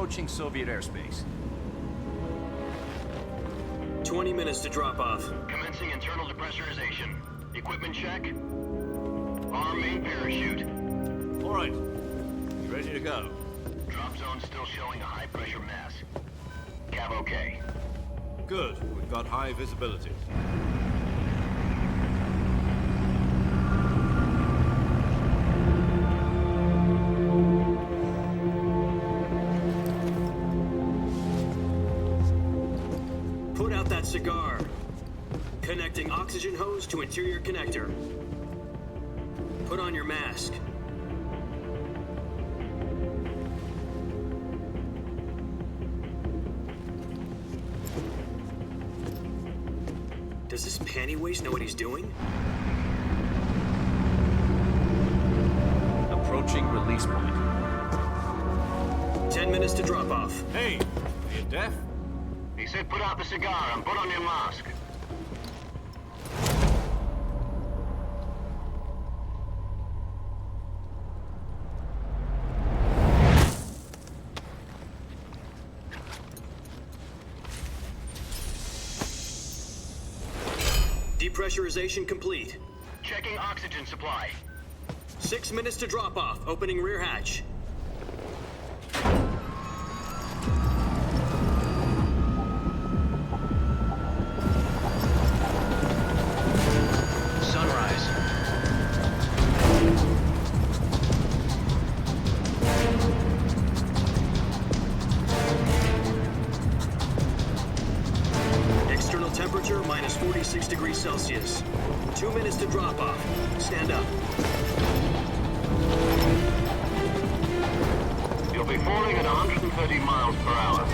approaching Soviet airspace. 20 minutes to drop off. Commencing internal depressurization. Equipment check. Arm main parachute. All right. You ready to go? Drop zone still showing a high pressure mass. Cav okay. Good. We've got high visibility. Put out that cigar. Connecting oxygen hose to interior connector. Put on your mask. Does this panty waste know what he's doing? Approaching release point. 10 minutes to drop off. Hey, are you deaf? He said put out the cigar and put on your mask. Depressurization complete. Checking oxygen supply. 6 minutes to drop off. Opening rear hatch. Sunrise. External temperature minus 46 degrees Celsius. 2 minutes to drop off. Stand up. You'll be falling at 130 miles per hour.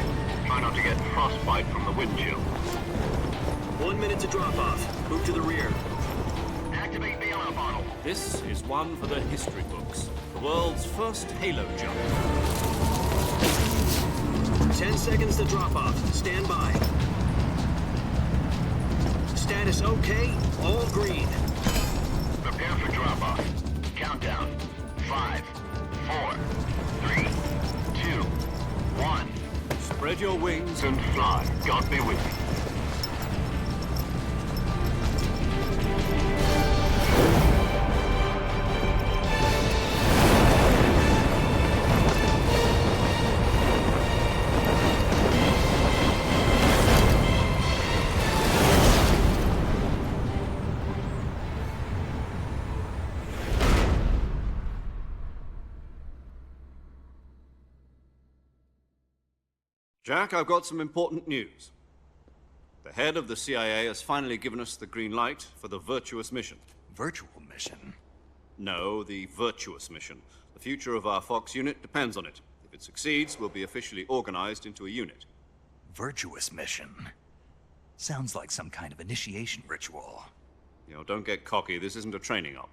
Try not to get frostbite from the wind chill. 1 minute to drop off. Move to the rear. Activate bailout bottle. This is one for the history books. The world's first halo jump. 10 seconds to drop off. Stand by. Status okay. All green. Prepare for drop-off. Countdown. 5, 4, 3, 2, 1. Spread your wings And fly. God be with you. Jack, I've got some important news. The head of the CIA has finally given us the green light for the virtuous mission. Virtual mission? No, the virtuous mission. The future of our Fox unit depends on it. If it succeeds, we'll be officially organized into a unit. Virtuous mission? Sounds like some kind of initiation ritual. You know, don't get cocky. This isn't a training op.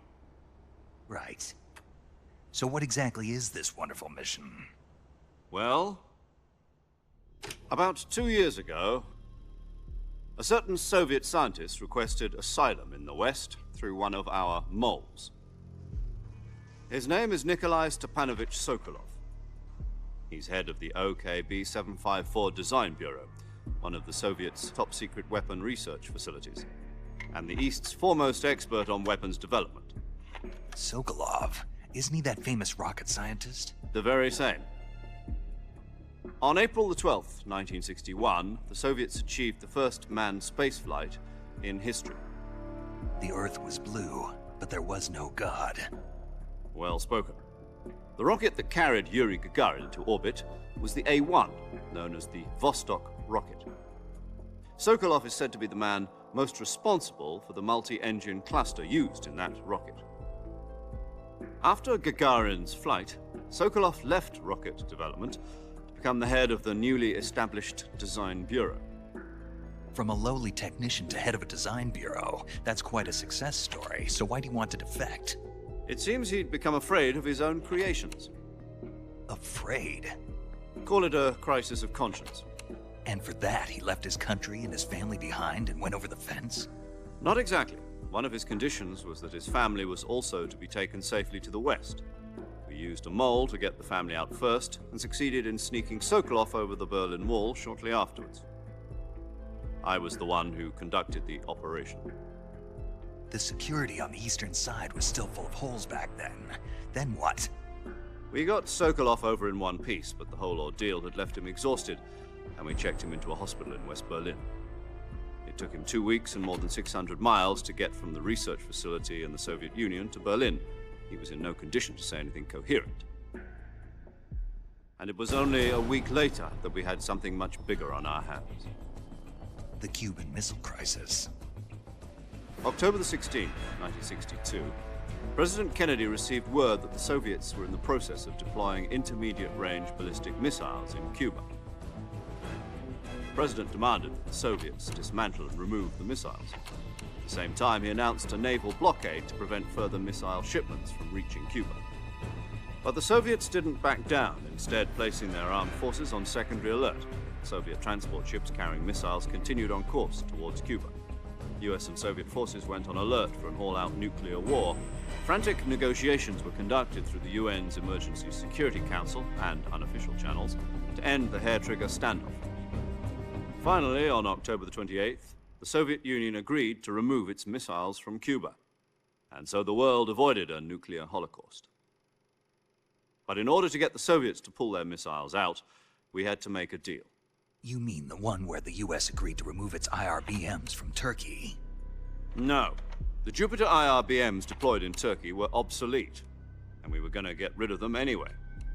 Right. So what exactly is this wonderful mission? Well, about 2 years ago, a certain Soviet scientist requested asylum in the West through one of our moles. His name is Nikolai Stepanovich Sokolov. He's head of the OKB 754 Design Bureau, one of the Soviets' top-secret weapon research facilities, and the East's foremost expert on weapons development. Sokolov? Isn't he that famous rocket scientist? The very same. On April the 12th, 1961, the Soviets achieved the first manned spaceflight in history. The Earth was blue, but there was no God. Well spoken. The rocket that carried Yuri Gagarin to orbit was the A-1, known as the Vostok rocket. Sokolov is said to be the man most responsible for the multi-engine cluster used in that rocket. After Gagarin's flight, Sokolov left rocket development to become the head of the newly established Design Bureau. From a lowly technician to head of a design bureau, that's quite a success story, so why do you want to defect? It seems he'd become afraid of his own creations. Afraid? Call it a crisis of conscience. And for that, he left his country and his family behind and went over the fence? Not exactly. One of his conditions was that his family was also to be taken safely to the West. We used a mole to get the family out first and succeeded in sneaking Sokolov over the Berlin Wall shortly afterwards. I was the one who conducted the operation. The security on the eastern side was still full of holes back then. Then what? We got Sokolov over in one piece, but the whole ordeal had left him exhausted, and we checked him into a hospital in West Berlin. It took him 2 weeks and more than 600 miles to get from the research facility in the Soviet Union to Berlin. He was in no condition to say anything coherent. And it was only a week later that we had something much bigger on our hands. The Cuban Missile Crisis. October the 16th, 1962, President Kennedy received word that the Soviets were in the process of deploying intermediate-range ballistic missiles in Cuba. The President demanded that the Soviets dismantle and remove the missiles. At the same time, he announced a naval blockade to prevent further missile shipments from reaching Cuba. But the Soviets didn't back down, instead placing their armed forces on secondary alert. Soviet transport ships carrying missiles continued on course towards Cuba. US and Soviet forces went on alert for an all-out nuclear war. Frantic negotiations were conducted through the UN's Emergency Security Council and unofficial channels to end the hair-trigger standoff. Finally, on October the 28th, the Soviet Union agreed to remove its missiles from Cuba. And so the world avoided a nuclear holocaust. But in order to get the Soviets to pull their missiles out, we had to make a deal. You mean the one where the US agreed to remove its IRBMs from Turkey? No. The Jupiter IRBMs deployed in Turkey were obsolete, and we were going to get rid of them anyway.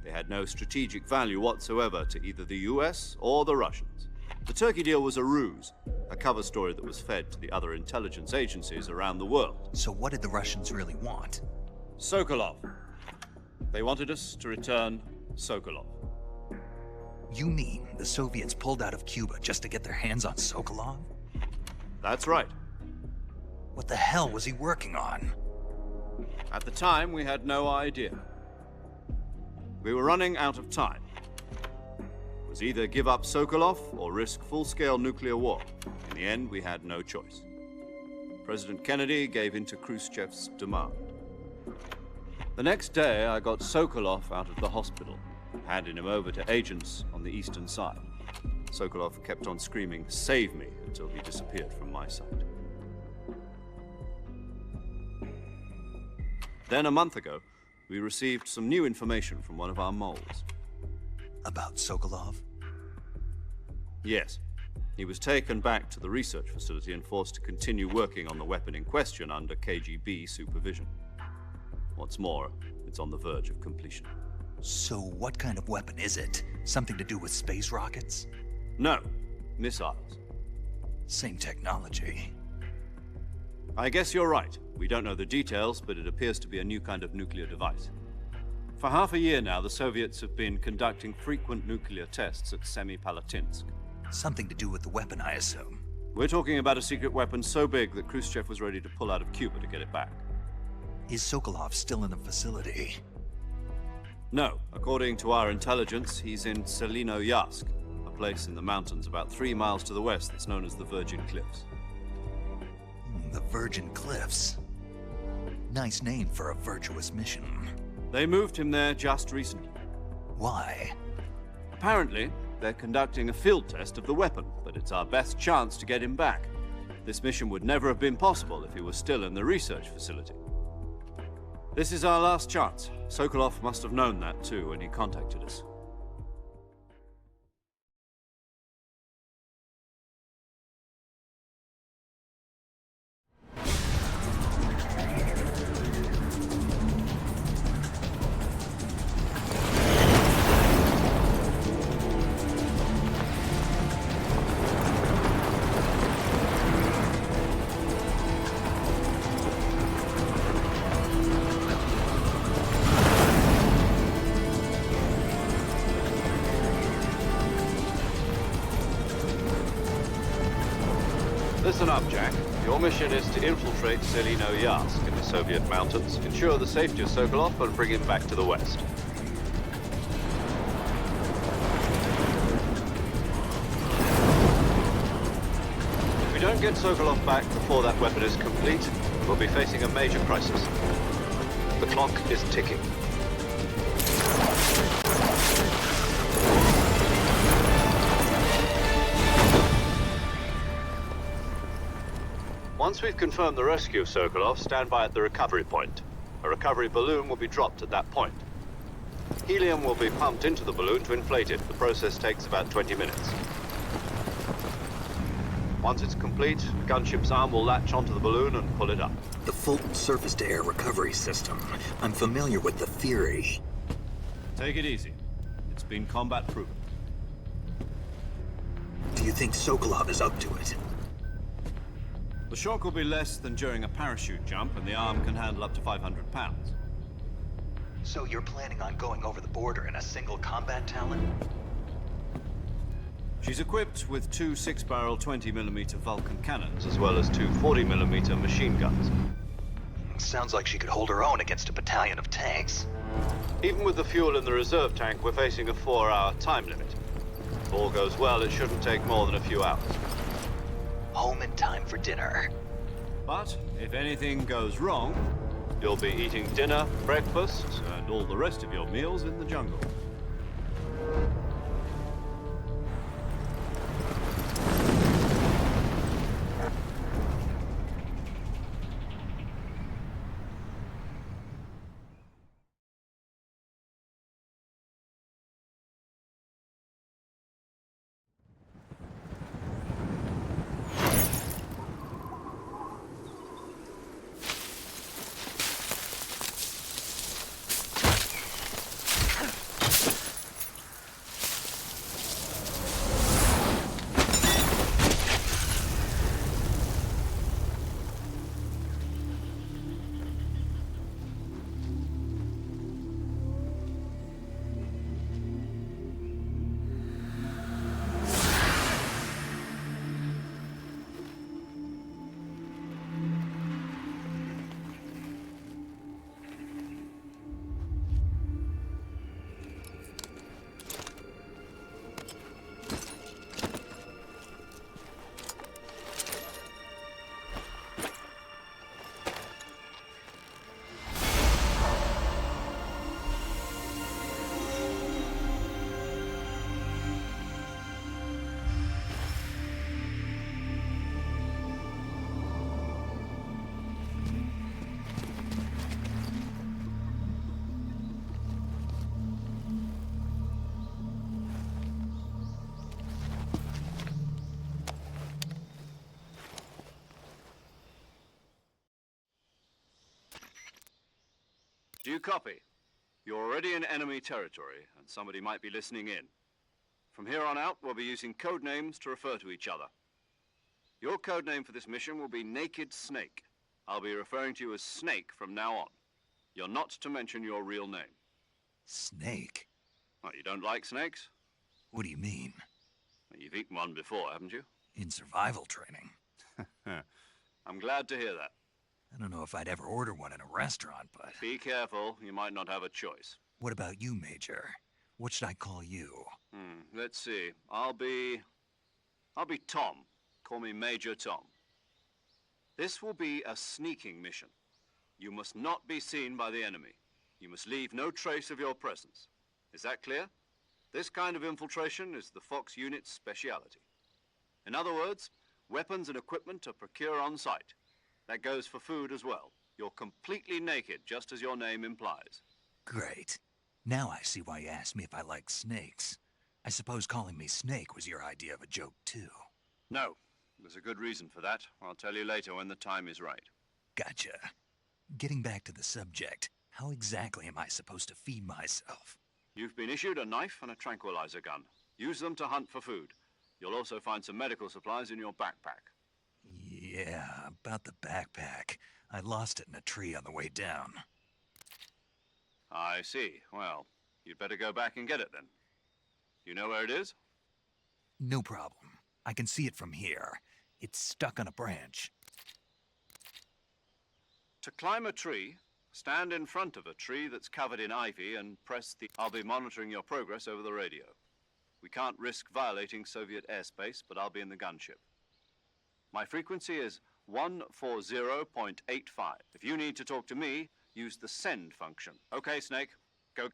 They had no strategic value whatsoever to either the US or the Russians. The Turkey deal was a ruse, a cover story that was fed to the other intelligence agencies around the world. So what did the Russians really want? Sokolov. They wanted us to return Sokolov. You mean the Soviets pulled out of Cuba just to get their hands on Sokolov? That's right. What the hell was he working on? At the time, we had no idea. We were running out of time. It was either give up Sokolov or risk full-scale nuclear war. In the end, we had no choice. President Kennedy gave in to Khrushchev's demand. The next day, I got Sokolov out of the hospital, handing him over to agents on the eastern side. Sokolov kept on screaming, "Save me," until he disappeared from my sight. Then a month ago, we received some new information from one of our moles. About Sokolov? Yes. He was taken back to the research facility and forced to continue working on the weapon in question under KGB supervision. What's more, it's on the verge of completion. So what kind of weapon is it? Something to do with space rockets? No, missiles. Same technology. I guess you're right. We don't know the details, but it appears to be a new kind of nuclear device. For half a year now, the Soviets have been conducting frequent nuclear tests at Semipalatinsk. Something to do with the weapon, I assume. We're talking about a secret weapon so big that Khrushchev was ready to pull out of Cuba to get it back. Is Sokolov still in the facility? No. According to our intelligence, he's in Selinoyarsk, a place in the mountains about 3 miles to the west that's known as the Virgin Cliffs. The Virgin Cliffs. Nice name for a virtuous mission. They moved him there just recently. Why? Apparently, they're conducting a field test of the weapon, but it's our best chance to get him back. This mission would never have been possible if he was still in the research facility. This is our last chance. Sokolov must have known that too when he contacted us. Listen up, Jack. Your mission is to infiltrate Selinoyarsk in the Soviet mountains, ensure the safety of Sokolov, and bring him back to the west. If we don't get Sokolov back before that weapon is complete, we'll be facing a major crisis. The clock is ticking. Once we've confirmed the rescue of Sokolov, stand by at the recovery point. A recovery balloon will be dropped at that point. Helium will be pumped into the balloon to inflate it. The process takes about 20 minutes. Once it's complete, the gunship's arm will latch onto the balloon and pull it up. The Fulton surface-to-air recovery system. I'm familiar with the theory. Take it easy. It's been combat-proven. Do you think Sokolov is up to it? The shock will be less than during a parachute jump, and the arm can handle up to 500 pounds. So you're planning on going over the border in a single combat Talon? She's equipped with two 6-barrel 20mm Vulcan cannons, as well as two 40mm machine guns. Sounds like she could hold her own against a battalion of tanks. Even with the fuel in the reserve tank, we're facing a 4-hour time limit. If all goes well, it shouldn't take more than a few hours. Home in time for dinner. But if anything goes wrong, you'll be eating dinner, breakfast, and all the rest of your meals in the jungle. Do you copy? You're already in enemy territory, and somebody might be listening in. From here on out, we'll be using code names to refer to each other. Your code name for this mission will be Naked Snake. I'll be referring to you as Snake from now on. You're not to mention your real name. Snake? Oh, you don't like snakes? What do you mean? Well, you've eaten one before, haven't you? In survival training. I'm glad to hear that. I don't know if I'd ever order one in a restaurant, but... Be careful, you might not have a choice. What about you, Major? What should I call you? Let's see. I'll be Tom. Call me Major Tom. This will be a sneaking mission. You must not be seen by the enemy. You must leave no trace of your presence. Is that clear? This kind of infiltration is the Fox unit's speciality. In other words, weapons and equipment are procured on site. That goes for food as well. You're completely naked, just as your name implies. Great. Now I see why you asked me if I like snakes. I suppose calling me Snake was your idea of a joke, too. No. There's a good reason for that. I'll tell you later when the time is right. Gotcha. Getting back to the subject, how exactly am I supposed to feed myself? You've been issued a knife and a tranquilizer gun. Use them to hunt for food. You'll also find some medical supplies in your backpack. Yeah, about the backpack. I lost it in a tree on the way down. I see. Well, you'd better go back and get it then. You know where it is? No problem. I can see it from here. It's stuck on a branch. To climb a tree, stand in front of a tree that's covered in ivy and press the... I'll be monitoring your progress over the radio. We can't risk violating Soviet airspace, but I'll be in the gunship. My frequency is 140.85. If you need to talk to me, use the send function. Okay, Snake, go.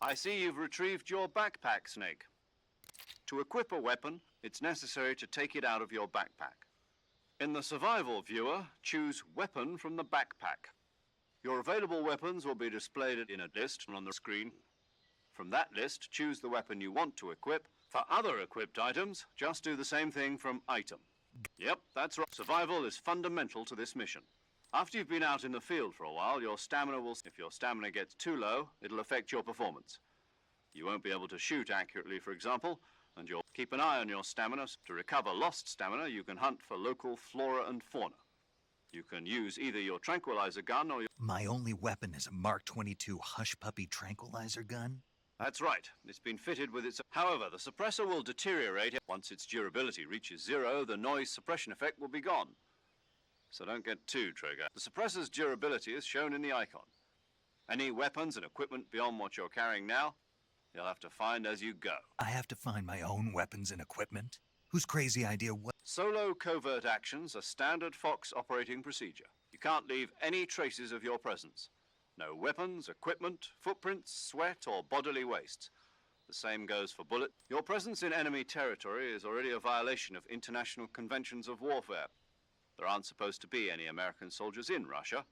I see you've retrieved your backpack, Snake. To equip a weapon, it's necessary to take it out of your backpack. In the survival viewer, choose Weapon from the backpack. Your available weapons will be displayed in a list on the screen. From that list, choose the weapon you want to equip. For other equipped items, just do the same thing from Item. Yep, that's right. Survival is fundamental to this mission. After you've been out in the field for a while, your stamina will... If your stamina gets too low, it'll affect your performance. You won't be able to shoot accurately, for example, and you'll keep an eye on your stamina. To recover lost stamina, you can hunt for local flora and fauna. You can use either your tranquilizer gun or your... My only weapon is a Mark 22 Hush Puppy tranquilizer gun? That's right. It's been fitted with its... However, the suppressor will deteriorate. Once its durability reaches 0, the noise suppression effect will be gone. So don't get too trigger. The suppressor's durability is shown in the icon. Any weapons and equipment beyond what you're carrying now, you'll have to find as you go. I have to find my own weapons and equipment? Whose crazy idea was... Solo covert actions are standard Fox operating procedure. You can't leave any traces of your presence. No weapons, equipment, footprints, sweat, or bodily wastes. The same goes for bullets. Your presence in enemy territory is already a violation of international conventions of warfare. There aren't supposed to be any American soldiers in Russia.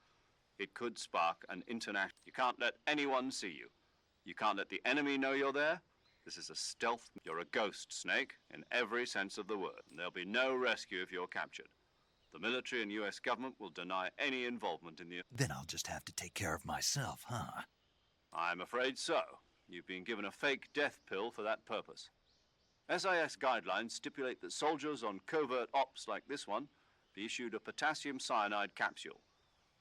It could spark an international... You can't let anyone see you. You can't let the enemy know you're there. This is a stealth... You're a ghost, Snake, in every sense of the word. And there'll be no rescue if you're captured. The military and U.S. government will deny any involvement in the... Then I'll just have to take care of myself, huh? I'm afraid so. You've been given a fake death pill for that purpose. SIS guidelines stipulate that soldiers on covert ops like this one be issued a potassium cyanide capsule.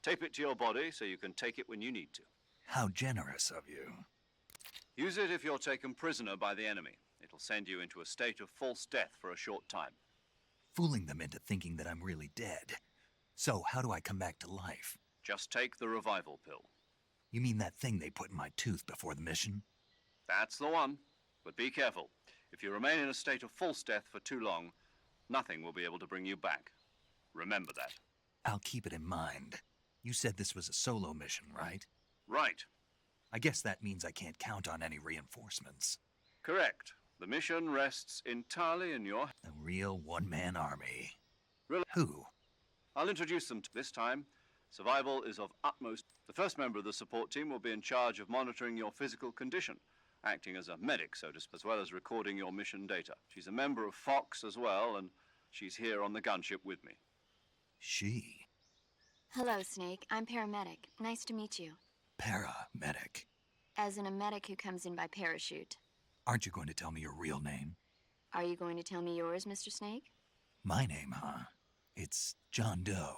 Tape it to your body so you can take it when you need to. How generous of you. Use it if you're taken prisoner by the enemy. It'll send you into a state of false death for a short time. Fooling them into thinking that I'm really dead. So, how do I come back to life? Just take the revival pill. You mean that thing they put in my tooth before the mission? That's the one. But be careful. If you remain in a state of false death for too long, nothing will be able to bring you back. Remember that. I'll keep it in mind. You said this was a solo mission, right? Right. I guess that means I can't count on any reinforcements. Correct. The mission rests entirely in your... A real one-man army. Really? Who? I'll introduce them this time. Survival is of utmost... The first member of the support team will be in charge of monitoring your physical condition, acting as a medic, so to speak, as well as recording your mission data. She's a member of Fox as well, and she's here on the gunship with me. She? Hello, Snake. I'm paramedic. Nice to meet you. Paramedic. As in a medic who comes in by parachute. Aren't you going to tell me your real name? Are you going to tell me yours, Mr. Snake? My name, huh? It's John Doe.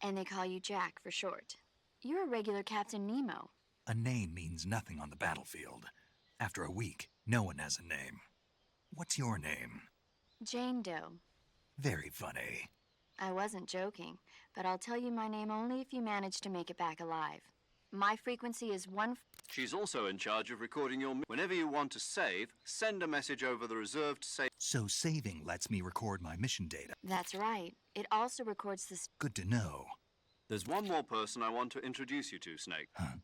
And they call you Jack for short. You're a regular Captain Nemo. A name means nothing on the battlefield. After a week, no one has a name. What's your name? Jane Doe. Very funny. I wasn't joking, but I'll tell you my name only if you manage to make it back alive. My frequency is one... She's also in charge of recording your... Whenever you want to save, send a message over the reserved save... So saving lets me record my mission data. That's right. It also records this... Good to know. There's one more person I want to introduce you to, Snake. Huh?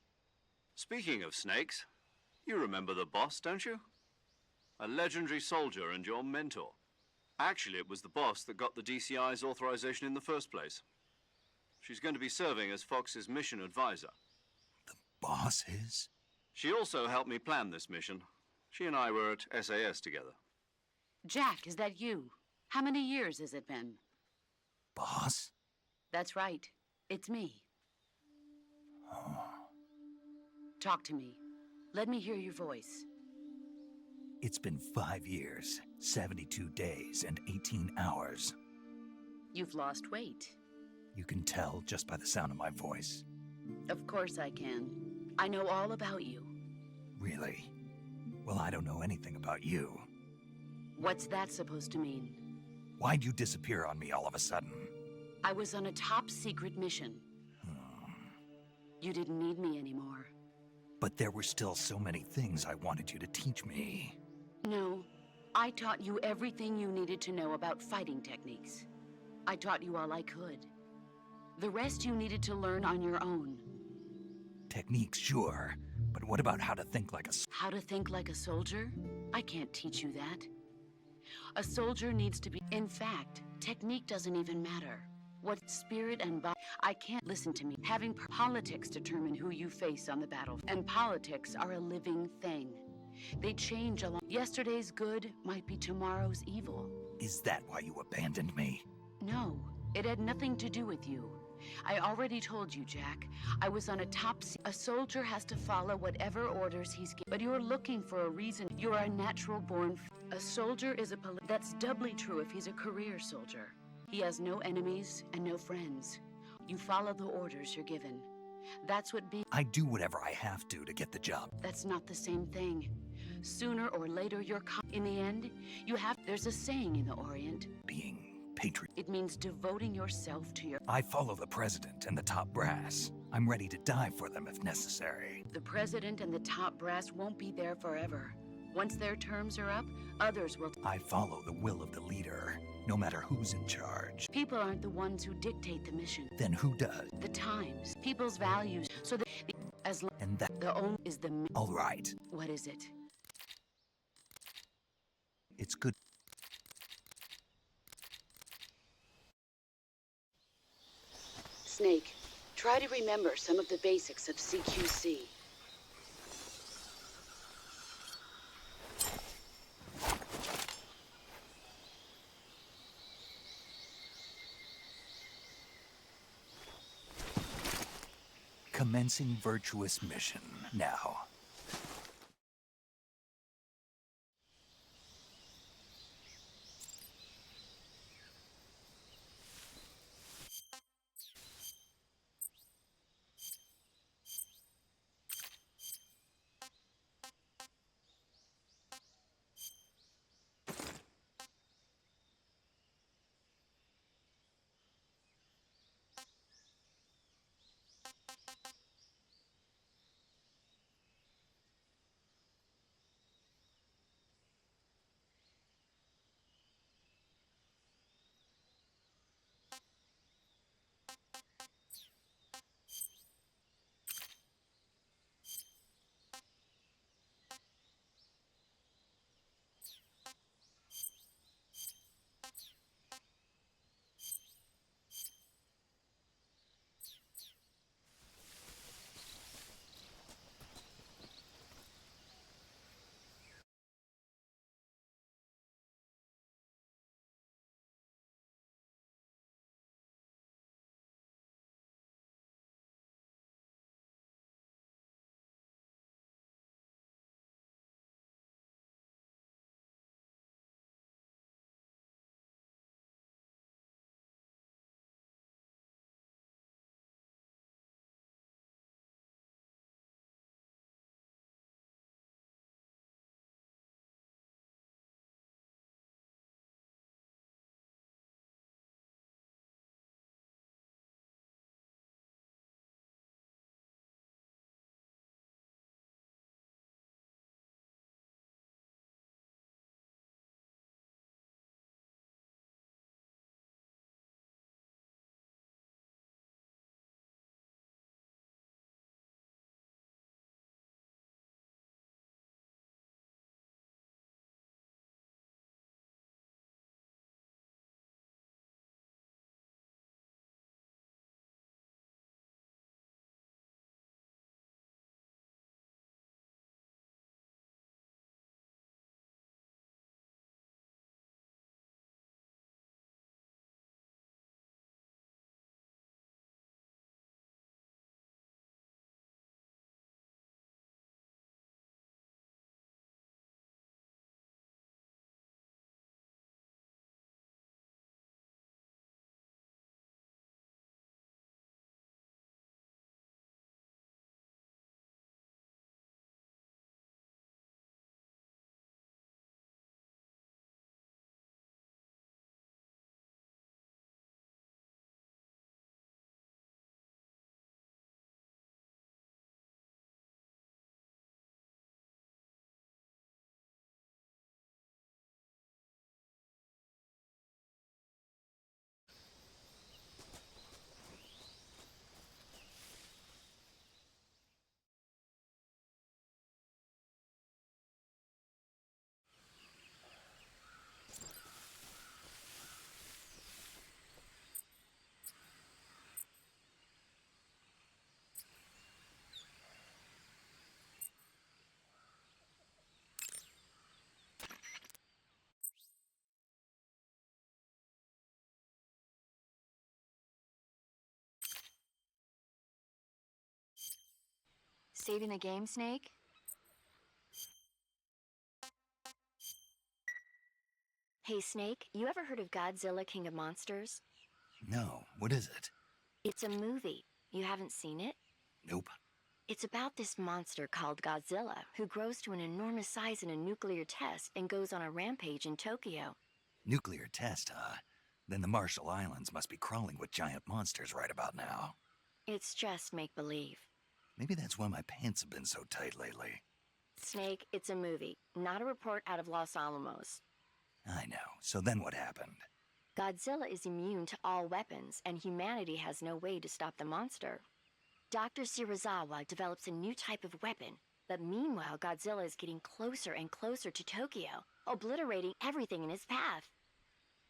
Speaking of snakes, you remember the boss, don't you? A legendary soldier and your mentor. Actually, it was the boss that got the DCI's authorization in the first place. She's going to be serving as Fox's mission advisor. Boss is? She also helped me plan this mission. She and I were at SAS together. Jack, is that you? How many years has it been? Boss? That's right. It's me. Oh. Talk to me. Let me hear your voice. It's been 5 years, 72 days, and 18 hours. You've lost weight. You can tell just by the sound of my voice. Of course I can. I know all about you. Really? Well, I don't know anything about you. What's that supposed to mean? Why'd you disappear on me all of a sudden? I was on a top-secret mission. You didn't need me anymore. But there were still so many things I wanted you to teach me. No, I taught you everything you needed to know about fighting techniques. I taught you all I could. The rest you needed to learn on your own. Techniques, sure, but what about how to think like a How to think like a soldier? I can't teach you that. A soldier needs to be. In fact, technique doesn't even matter. What spirit and body. I can't listen to me. Having politics determine who you face on the battlefield. And politics are a living thing. They change along. Yesterday's good might be tomorrow's evil. Is that why you abandoned me? No, it had nothing to do with you. I already told you, Jack. I was on a top sea. A soldier has to follow whatever orders he's given. But you're looking for a reason. You are a natural born. A soldier is a That's doubly true if he's a career soldier. He has no enemies and no friends. You follow the orders you're given. That's what I do whatever I have to get the job. That's not the same thing. Sooner or later, in the end, you have. There's a saying in the Orient. Being patriot. It means devoting yourself to your. I follow the president and the top brass. I'm ready to die for them if necessary. The president and the top brass won't be there forever. Once their terms are up, others will. I follow the will of the leader, no matter who's in charge. People aren't the ones who dictate the mission. Then who does? The times, people's values. So that as long And that. the only is the. All right. What is it? It's good. Snake, try to remember some of the basics of CQC. Commencing virtuous mission now. saving the game, Snake? Hey, Snake, you ever heard of Godzilla, King of Monsters? No, what is it? It's a movie. You haven't seen it? Nope. It's about this monster called Godzilla, who grows to an enormous size in a nuclear test and goes on a rampage in Tokyo. Nuclear test, huh? Then the Marshall Islands must be crawling with giant monsters right about now. It's just make-believe. Maybe that's why my pants have been so tight lately. Snake, it's a movie, not a report out of Los Alamos. I know. So then what happened? Godzilla is immune to all weapons, and humanity has no way to stop the monster. Dr. Shirazawa develops a new type of weapon, but meanwhile Godzilla is getting closer and closer to Tokyo, obliterating everything in his path.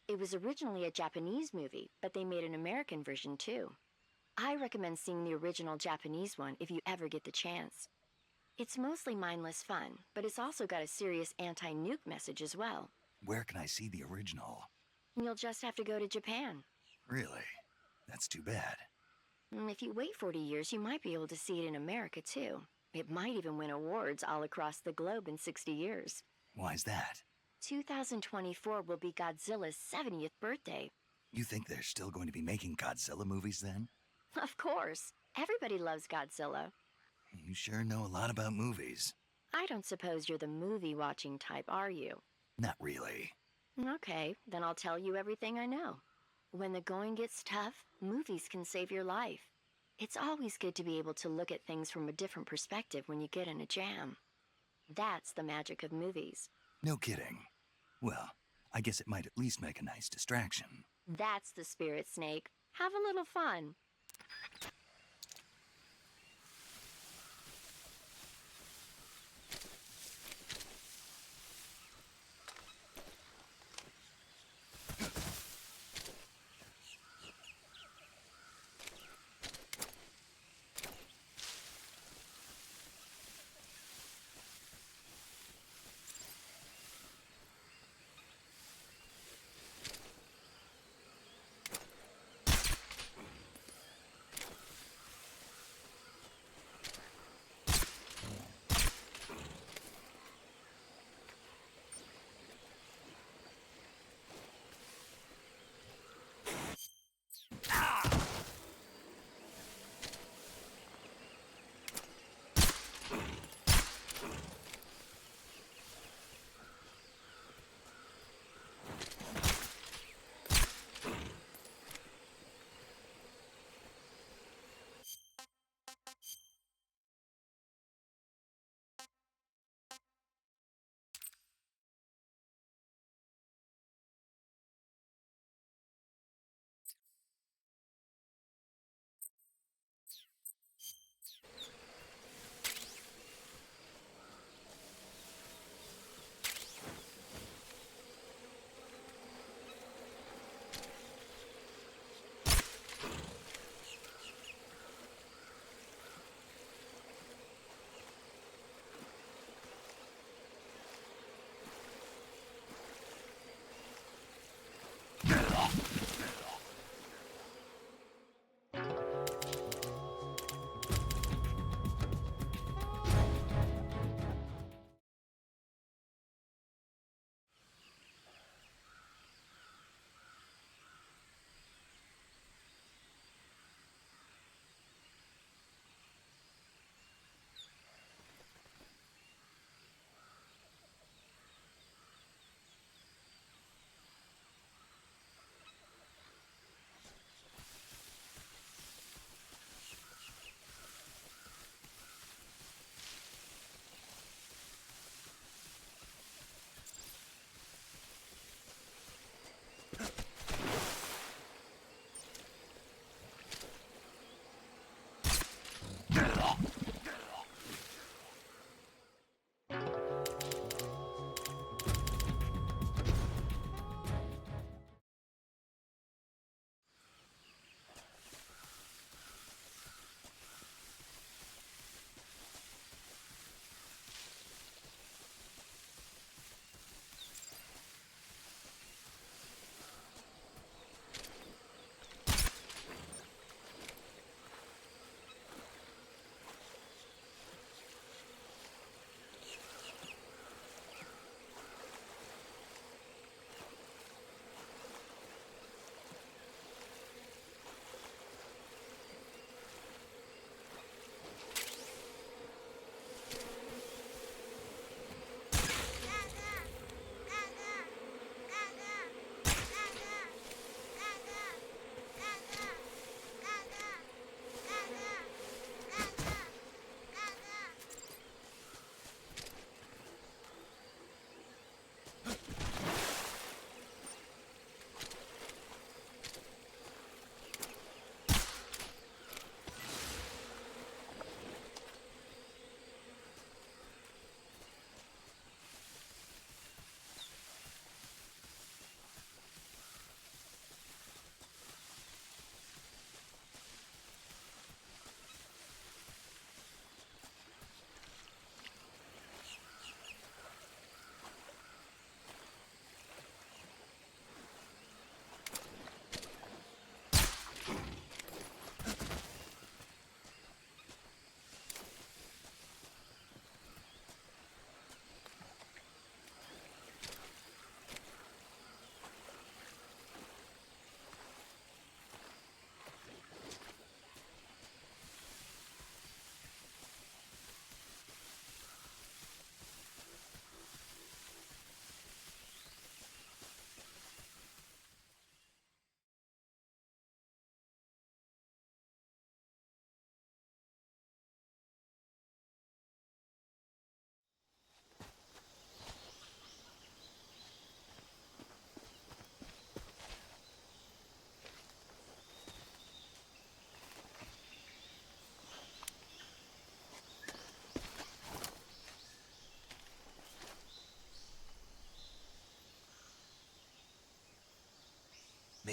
It was originally a Japanese movie, but they made an American version too. I recommend seeing the original Japanese one if you ever get the chance. It's mostly mindless fun, but it's also got a serious anti-nuke message as well. Where can I see the original? You'll just have to go to Japan. Really? That's too bad. If you wait 40 years, you might be able to see it in America too. It might even win awards all across the globe in 60 years. Why's that? 2024 will be Godzilla's 70th birthday. You think they're still going to be making Godzilla movies then? Of course. Everybody loves Godzilla. You sure know a lot about movies. I don't suppose you're the movie-watching type, are you? Not really. Okay, then I'll tell you everything I know. When the going gets tough, movies can save your life. It's always good to be able to look at things from a different perspective when you get in a jam. That's the magic of movies. No kidding. Well, I guess it might at least make a nice distraction. That's the spirit, Snake. Have a little fun.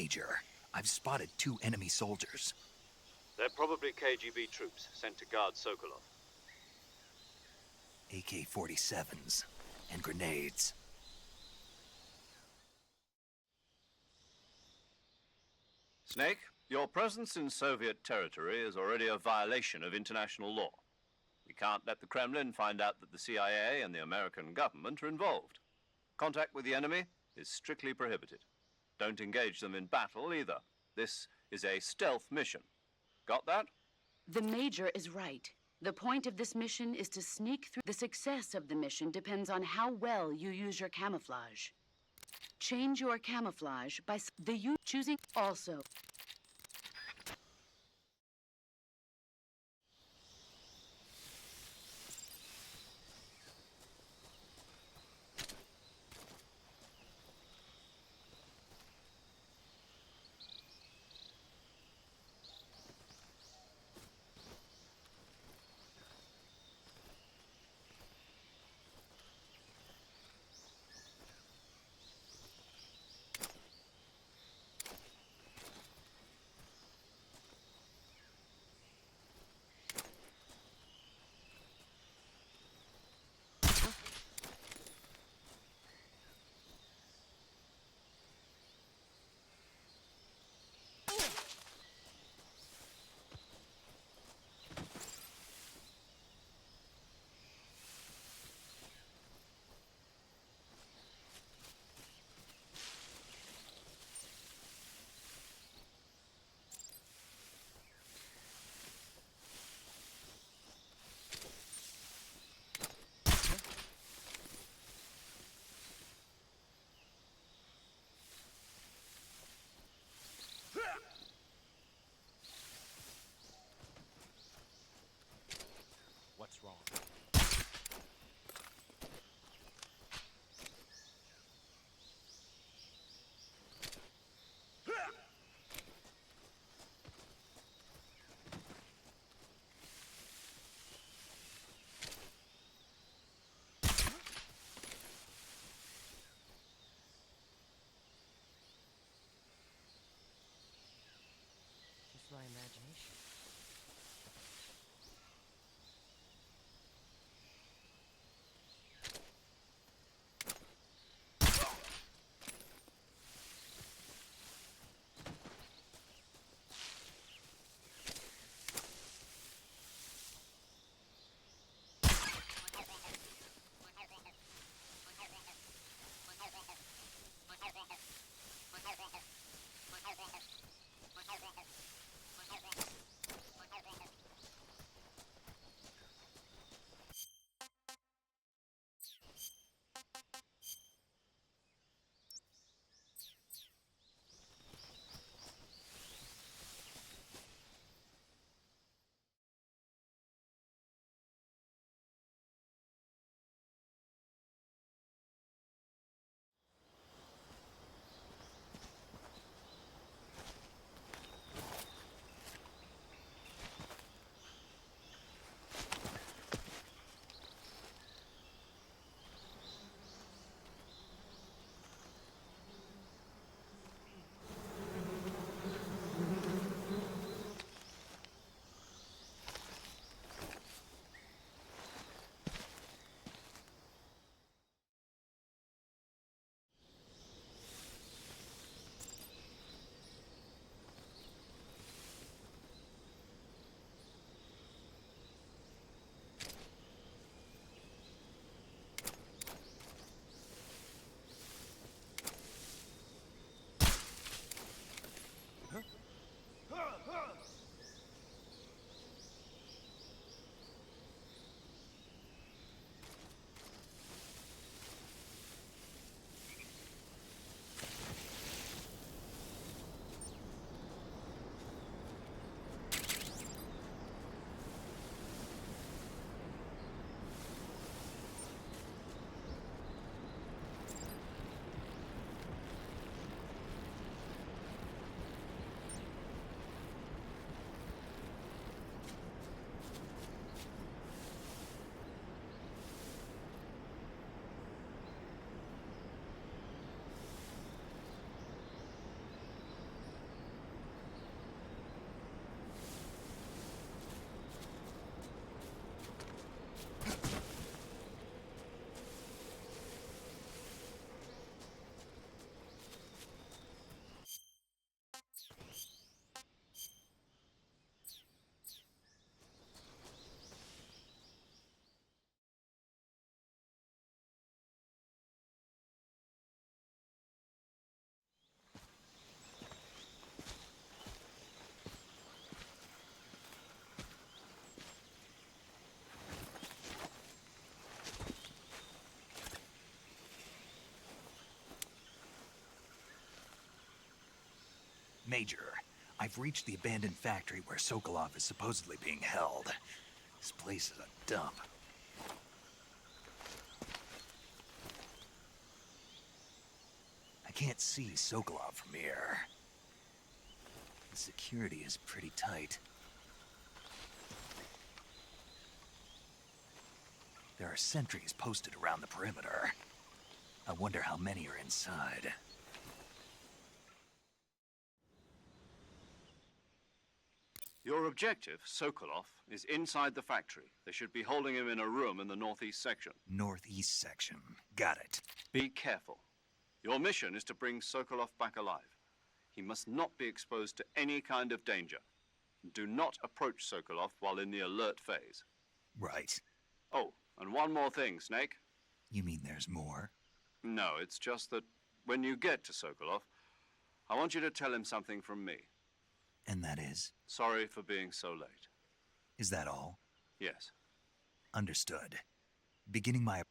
Major. I've spotted 2 enemy soldiers. They're probably KGB troops sent to guard Sokolov. AK-47s and grenades. Snake, your presence in Soviet territory is already a violation of international law. We can't let the Kremlin find out that the CIA and the American government are involved. Contact with the enemy is strictly prohibited. Don't engage them in battle either. This is a stealth mission. Got that? The Major is right. The point of this mission is to sneak through. The success of the mission depends on how well you use your camouflage. Change your camouflage by choosing also. Major, I've reached the abandoned factory where Sokolov is supposedly being held. This place is a dump. I can't see Sokolov from here. The security is pretty tight. There are sentries posted around the perimeter. I wonder how many are inside. Your objective, Sokolov, is inside the factory. They should be holding him in a room in the northeast section. Northeast section. Got it. Be careful. Your mission is to bring Sokolov back alive. He must not be exposed to any kind of danger. Do not approach Sokolov while in the alert phase. Right. Oh, and one more thing, Snake. You mean there's more? No, it's just that when you get to Sokolov, I want you to tell him something from me. And that is? Sorry for being so late. Is that all? Yes. Understood. Beginning my...